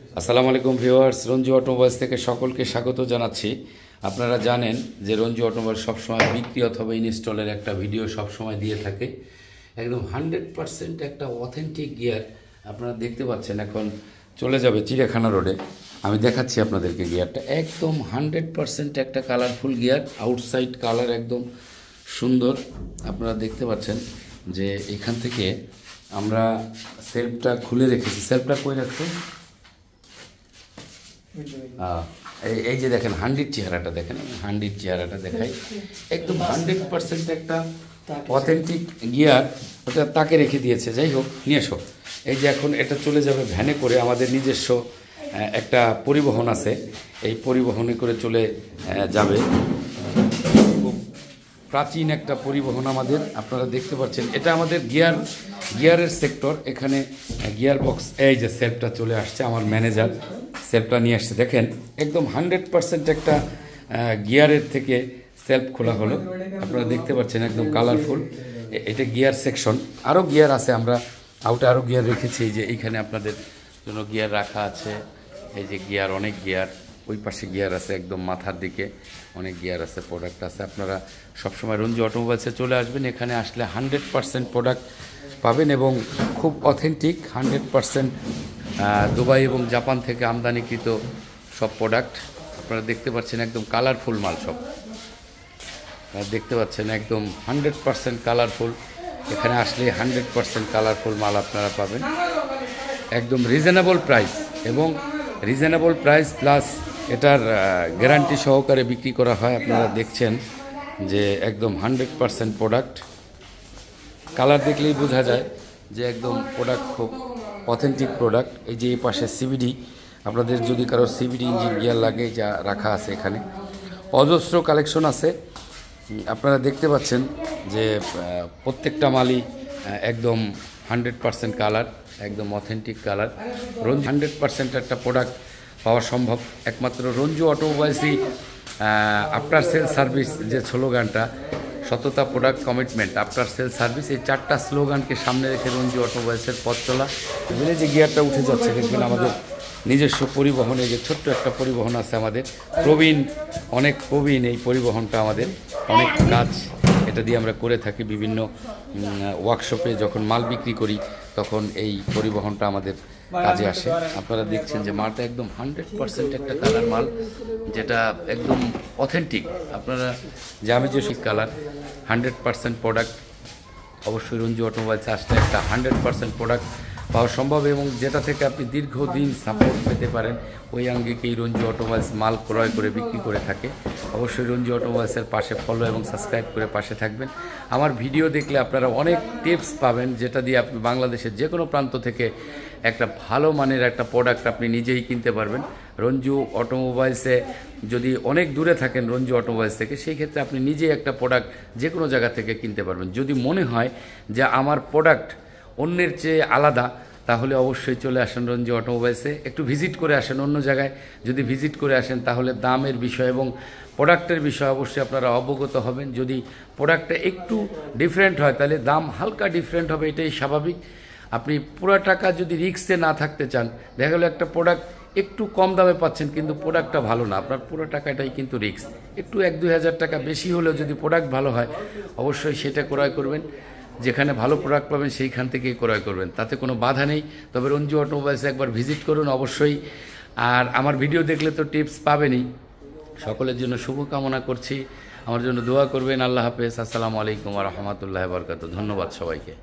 আসসালামু আলাইকুম viewers, Ranju automobiles থেকে সকলকে স্বাগত জানাচ্ছি। আপনারা জানেন যে রঞ্জু অটোমোবাইল সবসময় বিক্রি অথবা ইনস্টলের একটা ভিডিও সবসময় দিয়ে থাকে। একদম 100% একটা অথেন্টিক গিয়ার আপনারা দেখতে পাচ্ছেন। এখন চলে যাবে চিড়িয়াখানা রোডে, আমি দেখাচ্ছি আপনাদেরকে গিয়ারটা। একদম 100% একটা কালারফুল গিয়ার, আউটসাইড কালার একদম সুন্দর। আপনারা দেখতে পাচ্ছেন যে এখান থেকে আমরা সেলফটা খুলে রেখেছি। সেলফটা কই রাখছো? এই যে দেখেন হান্ডির চেহারাটা দেখেন, হান্ডির চেহারাটা দেখাই। একদম 100% একটা অথেন্টিক গিয়ার, ওটা তাকে রেখে দিয়েছে। যাই হোক, নিয়ে এসো। এই যে এখন এটা চলে যাবে ভ্যানে করে, আমাদের নিজস্ব একটা পরিবহন আছে, এই পরিবহনে করে চলে যাবে। খুব প্রাচীন একটা পরিবহন আমাদের, আপনারা দেখতে পাচ্ছেন। এটা আমাদের গিয়ারের সেক্টর। এখানে গিয়ার বক্স, এই যে সেলফটা চলে আসছে, আমার ম্যানেজার সেলফটা নিয়ে আসছে। দেখেন একদম 100% একটা গিয়ারের থেকে সেলফ খোলা হলো। আপনারা দেখতে পাচ্ছেন একদম কালারফুল। এটা গিয়ার সেকশন, আরও গিয়ার আছে, আমরা আউটে আরও গিয়ার রেখেছি। এই যে এইখানে আপনাদের জন্য গিয়ার রাখা আছে। এই যে গিয়ার, অনেক গিয়ার, ওই পাশে গিয়ার আছে, একদম মাথার দিকে অনেক গিয়ার আছে, প্রোডাক্ট আছে। আপনারা সবসময় রঞ্জু অটোমোবাইলসে চলে আসবেন। এখানে আসলে 100% প্রোডাক্ট পাবেন এবং খুব অথেন্টিক। 100% দুবাই এবং জাপান থেকে আমদানিকৃত সব প্রোডাক্ট আপনারা দেখতে পাচ্ছেন। একদম কালারফুল মাল সব দেখতে পাচ্ছেন, একদম 100% কালারফুল। এখানে আসলে 100% কালারফুল মাল আপনারা পাবেন একদম রিজনেবল প্রাইস, এবং রিজনেবল প্রাইস প্লাস এটার গ্যারান্টি সহকারে বিক্রি করা হয়। আপনারা দেখছেন যে একদম 100% প্রোডাক্ট। কালার দেখলেই বোঝা যায় যে একদম প্রোডাক্ট খুব অথেন্টিক প্রোডাক্ট। এই যে এই পাশে সিবিডি, আপনাদের যদি কারো সিবিডি ইঞ্জিন গিয়ার লাগে, যা রাখা আছে এখানে। অজস্র কালেকশন আছে, আপনারা দেখতে পাচ্ছেন যে প্রত্যেকটা মালই একদম 100% কালার, একদম অথেন্টিক কালার। 100% একটা প্রোডাক্ট পাওয়া সম্ভব একমাত্র রঞ্জু অটোমোবাইলসই। আফটার সেল সার্ভিস যে স্লোগানটা, সততা, product, commitment, after sale service, এই 4টা স্লোগানকে সামনে রেখে রঞ্জু অটোমোবাইলসের পথ চলা। এখানে যে গিয়ারটা উঠে যাচ্ছে দেখবেন, আমাদের নিজস্ব পরিবহনে যে ছোট্ট একটা পরিবহন আছে আমাদের, অনেক প্রবীণ এই পরিবহনটা। আমাদের অনেক কাজ এটা দিয়ে আমরা করে থাকি। বিভিন্ন ওয়ার্কশপে যখন মাল বিক্রি করি তখন এই পরিবহনটা আমাদের কাজে আসে। আপনারা দেখছেন যে মালটা একদম 100% একটা কালার মাল, যেটা একদম অথেন্টিক। আপনারা যে আমি যে কালার 100% প্রোডাক্ট, অবশ্যই রঞ্জু অটোমোবাইলস আসলে একটা 100% প্রোডাক্ট পাওয়া সম্ভব, এবং যেটা থেকে আপনি দীর্ঘদিন সাপোর্ট পেতে পারেন। ওই আঙ্গিকেই রঞ্জু অটোমোবাইলস মাল ক্রয় করে বিক্রি করে থাকে। অবশ্যই রঞ্জু অটোমোবাইলসের পাশে ফলো এবং সাবস্ক্রাইব করে পাশে থাকবেন। আমার ভিডিও দেখলে আপনারা অনেক টিপস পাবেন, যেটা দিয়ে আপনি বাংলাদেশের যে কোনো প্রান্ত থেকে একটা ভালো মানের একটা প্রোডাক্ট আপনি নিজেই কিনতে পারবেন। রঞ্জু অটোমোবাইলসে যদি অনেক দূরে থাকেন রঞ্জু অটোমোবাইলস থেকে, সেই ক্ষেত্রে আপনি নিজেই একটা প্রোডাক্ট যে কোনো জায়গা থেকে কিনতে পারবেন। যদি মনে হয় যে আমার প্রোডাক্ট অন্যের চেয়ে আলাদা, তাহলে অবশ্যই চলে আসেন রঞ্জু অটোমোবাইলসে। একটু ভিজিট করে আসেন অন্য জায়গায়। যদি ভিজিট করে আসেন তাহলে দামের বিষয় এবং প্রোডাক্টের বিষয় অবশ্যই আপনারা অবগত হবেন। যদি প্রোডাক্টটা একটু ডিফারেন্ট হয় তাহলে দাম হালকা ডিফারেন্ট হবে, এটাই স্বাভাবিক। আপনি পুরো টাকা যদি রিস্কে না থাকতে চান, দেখা গেলো একটা প্রোডাক্ট একটু কম দামে পাচ্ছেন কিন্তু প্রোডাক্টটা ভালো না, আপনার পুরো টাকাটাই কিন্তু রিস্ক। একটু 1-2 হাজার টাকা বেশি হলেও যদি প্রোডাক্ট ভালো হয় অবশ্যই সেটা ক্রয় করবেন। যেখানে ভালো প্রোডাক্ট পাবেন সেইখান থেকেই ক্রয় করবেন, তাতে কোনো বাধা নেই। তবে রঞ্জু অটোমোবাইলসে একবার ভিজিট করুন অবশ্যই। আর আমার ভিডিও দেখলে তো টিপস পাবেনই। সকলের জন্য শুভকামনা করছি, আমার জন্য দোয়া করবেন। আল্লাহ হাফেজ, আসসালামু আলাইকুম ওয়া রাহমাতুল্লাহি ওয়া বারাকাতুহু। ধন্যবাদ সবাইকে।